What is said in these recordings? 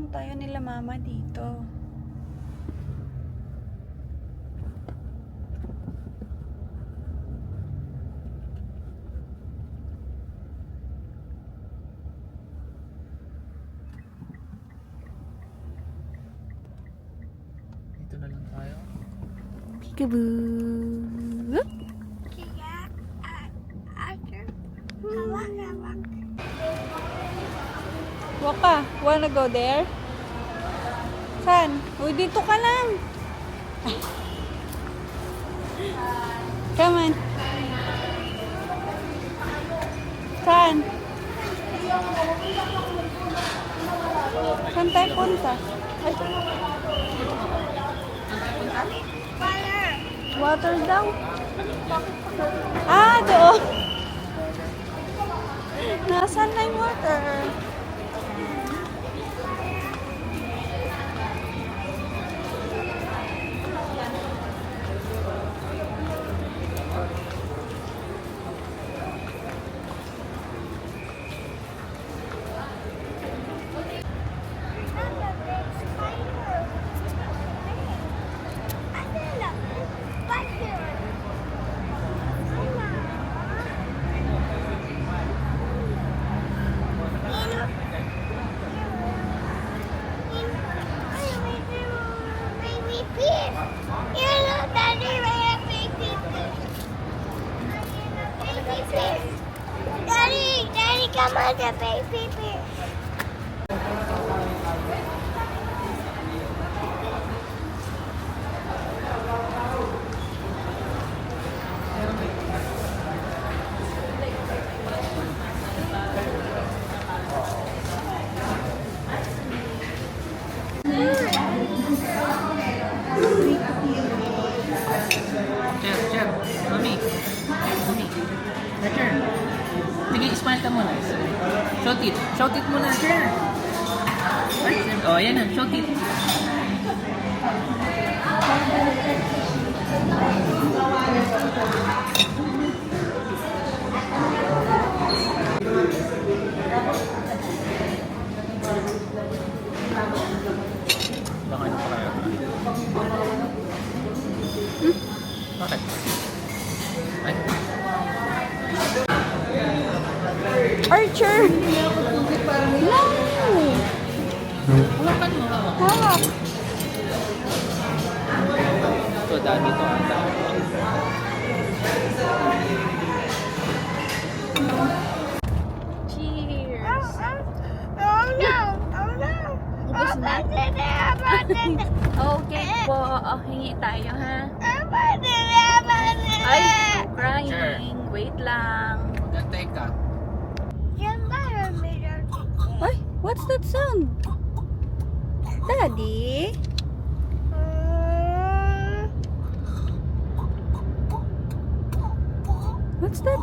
lang tayo nila mama dito. Dito na lang tayo. Peekaboo! Waka, wanna go there? Saan? Uy, dito ka lang. Come on. Saan? Saan tayo punta? Ay. Water daw? Ah, doon. Nasaan na yung water? Daddy, come on, the baby fish. Cher, mami. Mami. Cher. Sige, smile ka muna. Shout it. Shout it muna, Cher. Oh, yan na. Shout it. Baka ano pa kaya? Bakit? Ay. Archer! No! Hawakan mo. Hawak! Ito, dami ito. Ang dami. Cheers! Oh no! Oh no! Ubus na? Okay po. Hingi tayo, ha? Ay, crying. Sure. Wait lang. Gantay ka. Ay, what's that sound? Daddy? What's that?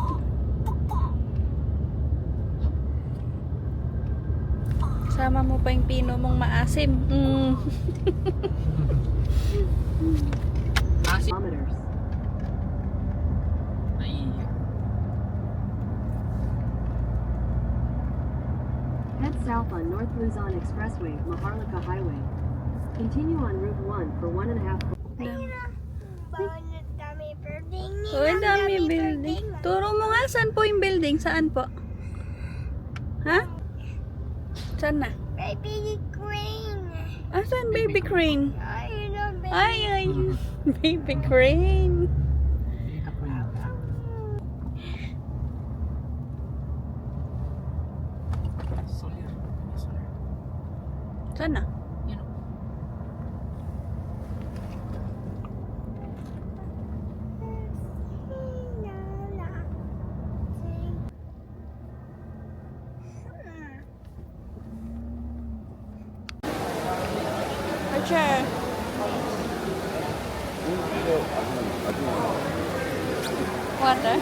Sama mo pa yung pino mong maasim. Asi. Kilometers. Ay. Head south on North Luzon Expressway, Maharlika Highway. Continue on Route 1 for 1.5. Oh, ang dami building. Turo mo nga, saan po yung building? Saan po? Ha? Saan na? Baby green. Ah, saan baby crane? Baby. Ay, baby crane. Saan na? Yun. Archer. Water?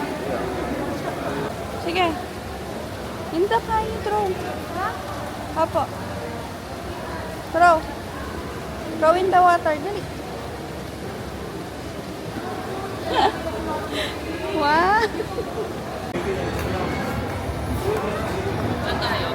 Sige. Hinda kayo, throw. Apo. Throw. Throw in the water. Dali. Wow. Saan tayo?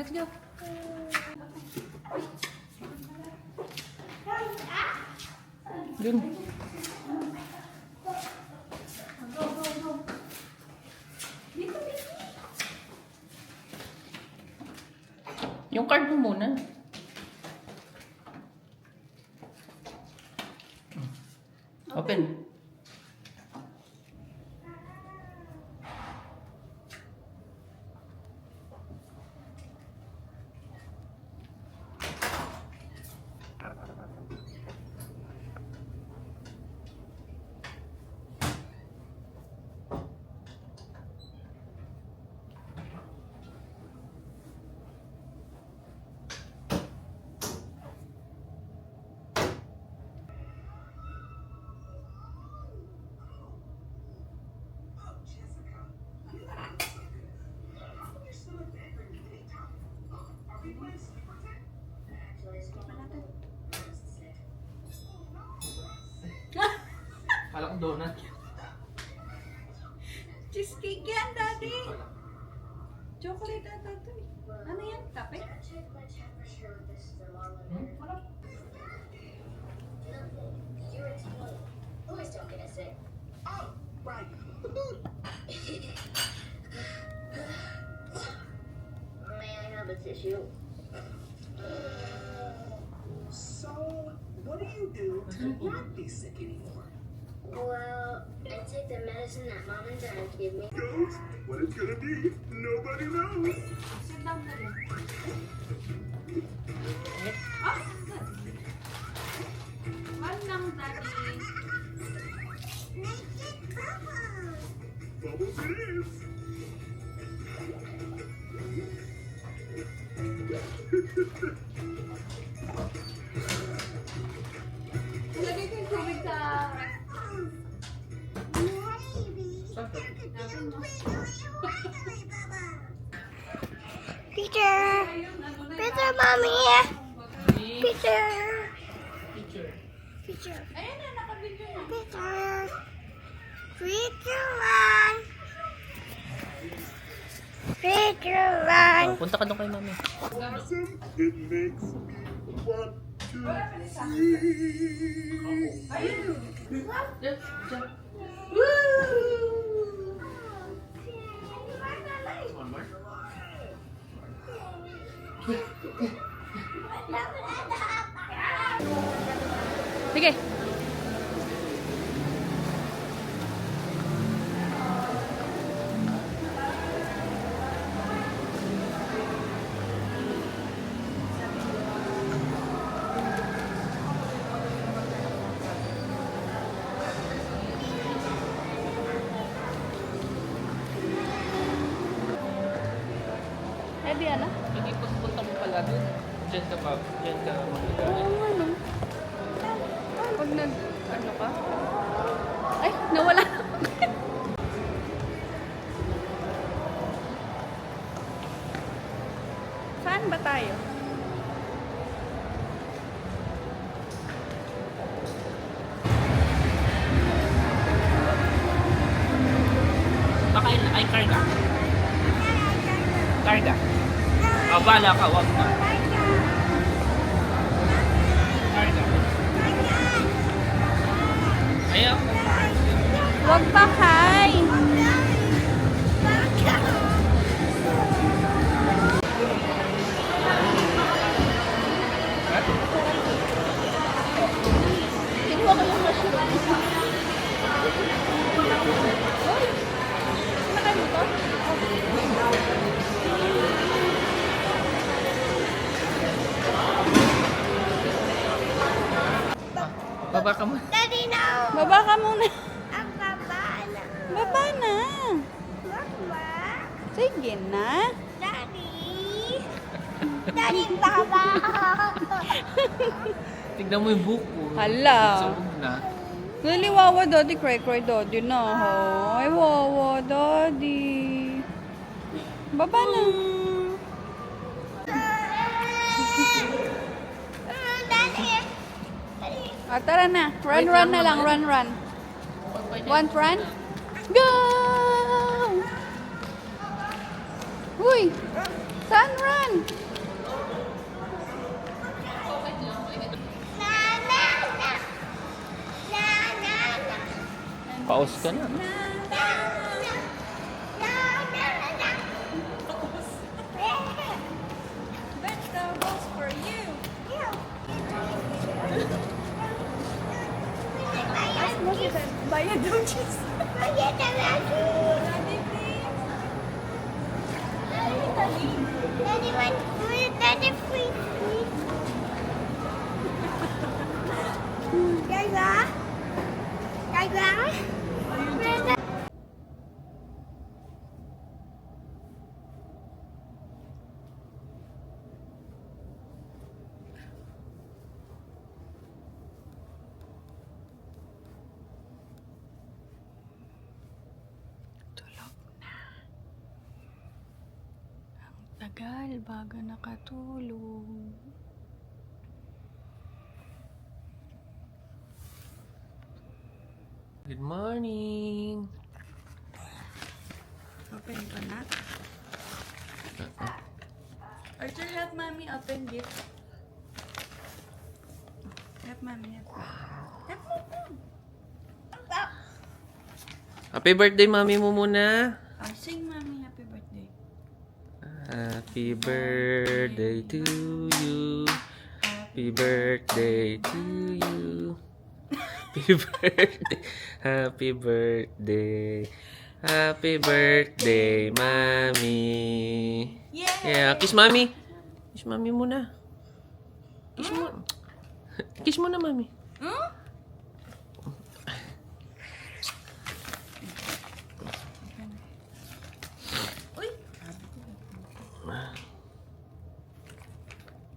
let's go. Dun. Yung card mo muna. Open. Kala ko donut. Cheesecake yan, Daddy. Chocolate ata ito eh. Ano yan? Kape? Boys don't get us sick. Oh, right. May I have a tissue? So, what do you do to not be sick anymore? Well, I take the medicine that Mom and Dad give me. Ghost, what it's gonna be, nobody knows. One lang, Daddy. Bubbles it is. Lagay ko yung tubig sa ref. Peter! Peter, Mommy! Peter! Teacher. Peter! Ayan na, nakabidyo na. Peter! Peter, run! Peter, run! Oh, punta ka doon kay mami. Awesome, it makes me want to see. One more. Sige. Ebi, ano? Hindi pagpunta mo pala doon. Diyan ka pa. Diyan ka magagalit. Oo nga, no? Pag nag, ano ka? Ay, nawala. Saan ba tayo? Baka ay karga. Karga. Oh, bala ka. Wag na. Karga. Ayaw. Huwag pa, Kai. Tingnan ko yung machine. Uy! Nakain mo to? Baba ka mo. Daddy, no! Baba ka muna. Ang baba na. Baba na. Mama? Sige na. Daddy? Daddy, baba! Tignan mo yung buko. Hala. Sabog na. Lili, wawa, Daddy. Cry, Daddy na. Ho. Ay, wawa, Daddy. Baba na. Daddy! Ah, tara na. Run na lang. Run. Want run? Go! Uy! Saan, Ron? Na, na, na. Na, na, na. Pause ka na. Na, na, na. Na, na, na. Vegetables for you. Bayad daw, cheese. Bayad na lagi. Daddy, please. Daddy, want food? Daddy, please. Gaga? Gaga? Tulog na. Ang tagal bago nakatulog. Good morning. Open ko na. Arthur, help mommy open gift. Help mommy. Help mommy. Happy birthday, mami mo muna. Oh, sing mommy happy birthday. Happy birthday to you. Happy birthday to you. Happy birthday. Happy birthday. Happy birthday, mami. Yay! Yeah, kiss mami. Kiss mami muna. Kiss mo. Kiss mo na, mami. Hmm? Uy!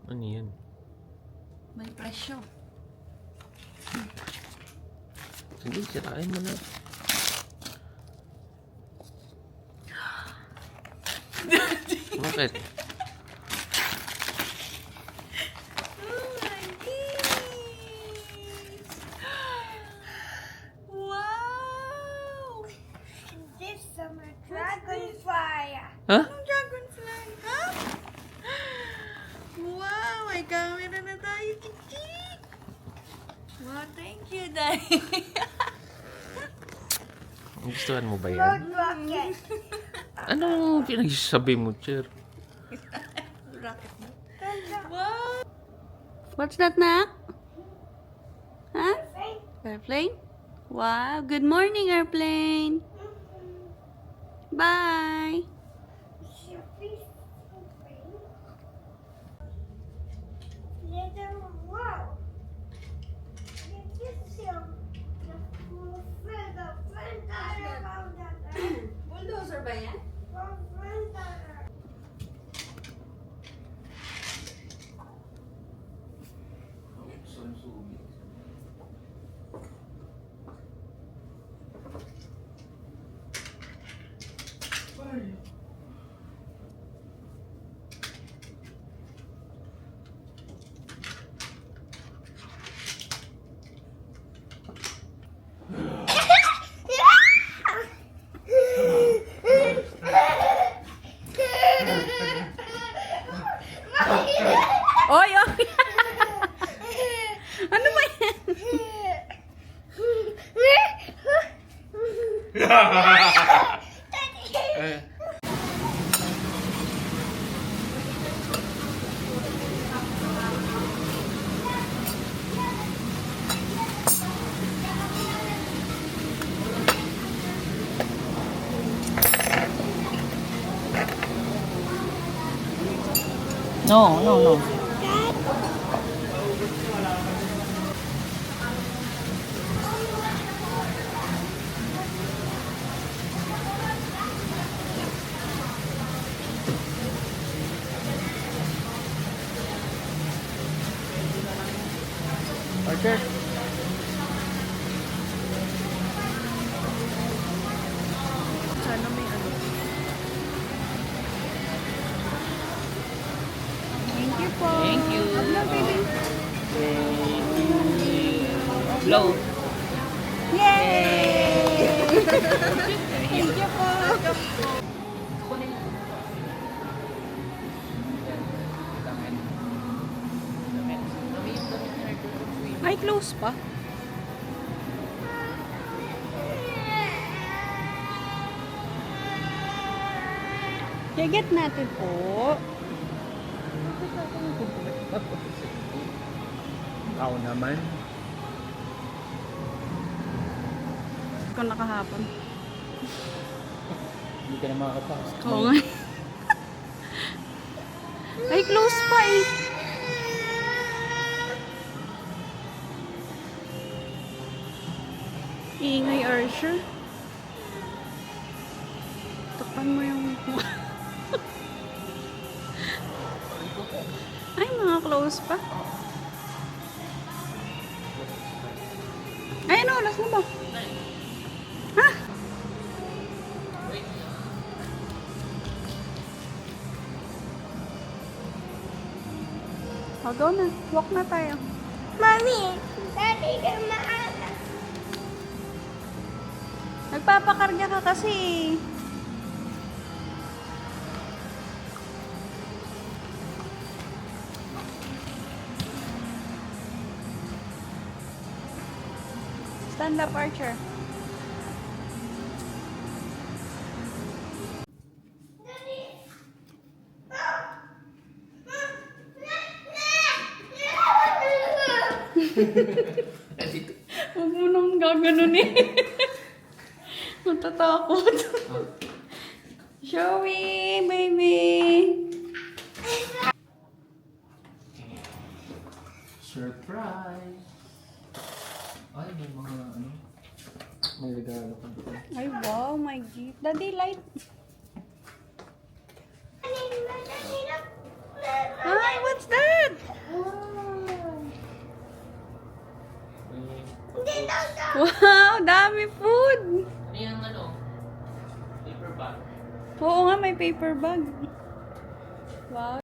Ano yan? May presyo. Sige, sirain mo na. Bakit? Wow! This summer dragonfly. Ha? Anong dragonfly, ha? Wow! May camera na tayo, Chichi! Wow, thank you, Daddy! Gustuhan mo ba yan? Road rocket. Anong pinagsasabi mo, Cher? Rocket mo. Wow! What's that, Nak? Huh? Airplane? Wow! Good morning, airplane! Bye! Little wow. Bulldozer ba yan? Oy, oy! Ano ba yan? No, no, no. Archer. Sana may ano. Thank you po. Thank you. Upload, baby. Blow. Yay! Thank you po. May close pa. Higet natin po. Ako naman. Kung nakahapon. Hindi ka na makakapasok. Oo nga. Ay, close pa eh. Ingay, Archer. Takpan mo yung... Ay, mga close pa. Ay, ano, last na ba? Ha? O, go na. Walk na tayo. Mommy, Daddy ka maaga. Nagpapakarga ka kasi. Stand up, Archer. Huwag mo nang gaganon eh. Matatakot. Joey, baby. Surprise! Ay, may mga ano. May regalo ka dito. Ay, wow, my gift. Daddy, light. Hi, what's that? Wow, dami food. Ano yung ano? Paper bag. Oo nga, may paper bag. Wow.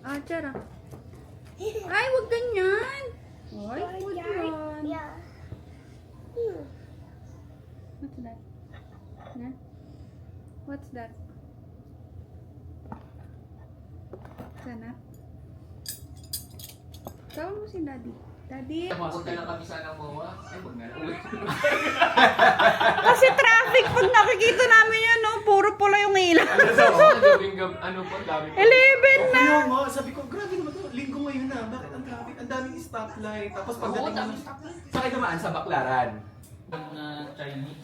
Ah, tara. Ay, wag ganyan. Ay, food yan. Yeah. What's that? Na? What's that? Sana? Tawag mo si Daddy. Daddy? Pupunta lang kami sana MOA. Ay, huwag na. Kasi traffic pag nakikita namin yan, no? Puro pula yung ilaw. Ano po, dami 11 na! Kaya nga, sabi ko, grabe naman to, linggo ngayon na, bakit ang traffic? Ang daming stoplight, tapos pagdating naman, Sa kayo naman sa Baklaran. na Chinese.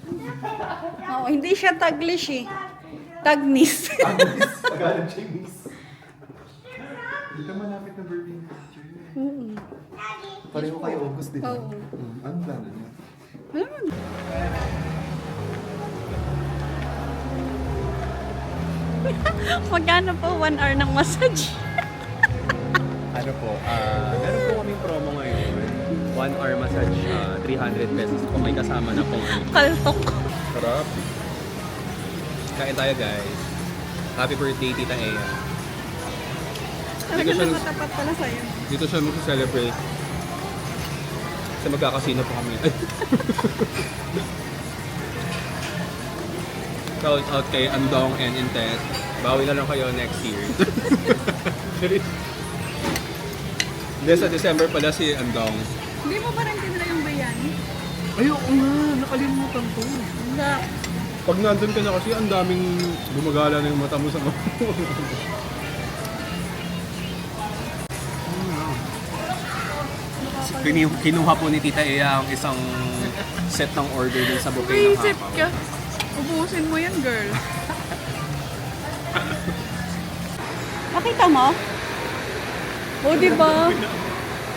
Oo, hindi siya Taglish eh. Tagnis. Tagalog Chinese. Dito malapit na birthday ni teacher. Pareho kayo August, di ba? Oo. Anong plano niya? Alam mo. Magkano po 1 hour ng massage? Ano po, meron po kaming promo ngayon. 1 hour massage, 300 pesos po. May kasama na pong Kaltok. sarap. Kain tayo guys. Happy birthday, Tita Ea. Talaga siya- nakatapat pala sa'yo. Dito siya mag-celebrate. Kasi magkakasino po kami. Shout out kay Andong and Intet. Bawi na lang kayo next year. Hindi, sa December pala si Andong. Hindi mo pa rin tinry yung biryani? Ayoko nga, nakalimutan ko. Hindi. Pag nandun ka na kasi, ang daming gumagala na yung mata mo sa mga. Kinuha po ni Tita Ea ang isang set ng order dun sa buffet ng Isip Hapaw. ka. Ubusin mo yan, girl. Nakita mo? O, diba?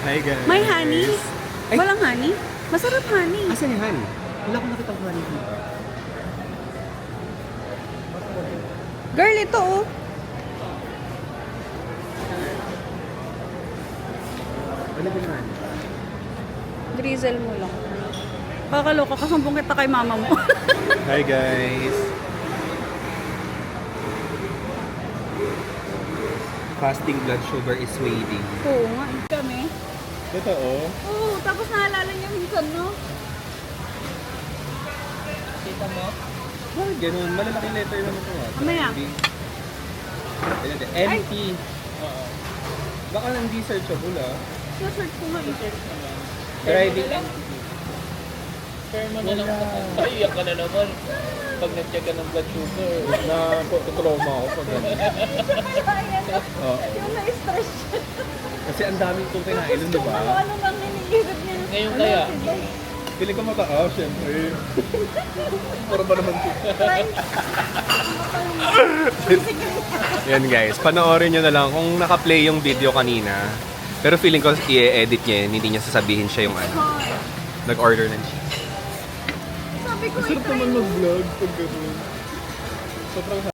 Hi guys! May honey? Ay. Walang honey? Masarap honey. Asan yung honey? Wala akong nakita ng honey dito. Girl, ito oh. Ano ba naman? Drizzle mo lang. Kakaloka, kasumbong kita kay mama mo. Hi guys! Fasting blood sugar is waiting. Oo nga, kami. Totoo? Oo, tapos naalala niya minsan, no? Kita mo? Ah, ganun. Malalaking letter naman ito. Mamaya. NT. Oo. Baka hindi searchable ah. Search ko nga eh. Driving. Share mo na lang. Ay, iyak ka na naman. Pag nag-check ka ng blood sugar. Na-trauma ako pag ganun. Oo. Yung na-stress siya. Kasi ang daming itong kinain nun, di ba? Ano nang ninigirit niya. Ngayon kaya? Pili ko mataaw, syempre. Puro ba naman ito? Yan guys, panoorin nyo na lang kung naka-play yung video kanina. Pero feeling ko i-edit niya yun, hindi niya sasabihin siya yung ano. Nag-order ng cheese. Sabi ko, Sarap naman mag-vlog pag gano'n. Sobrang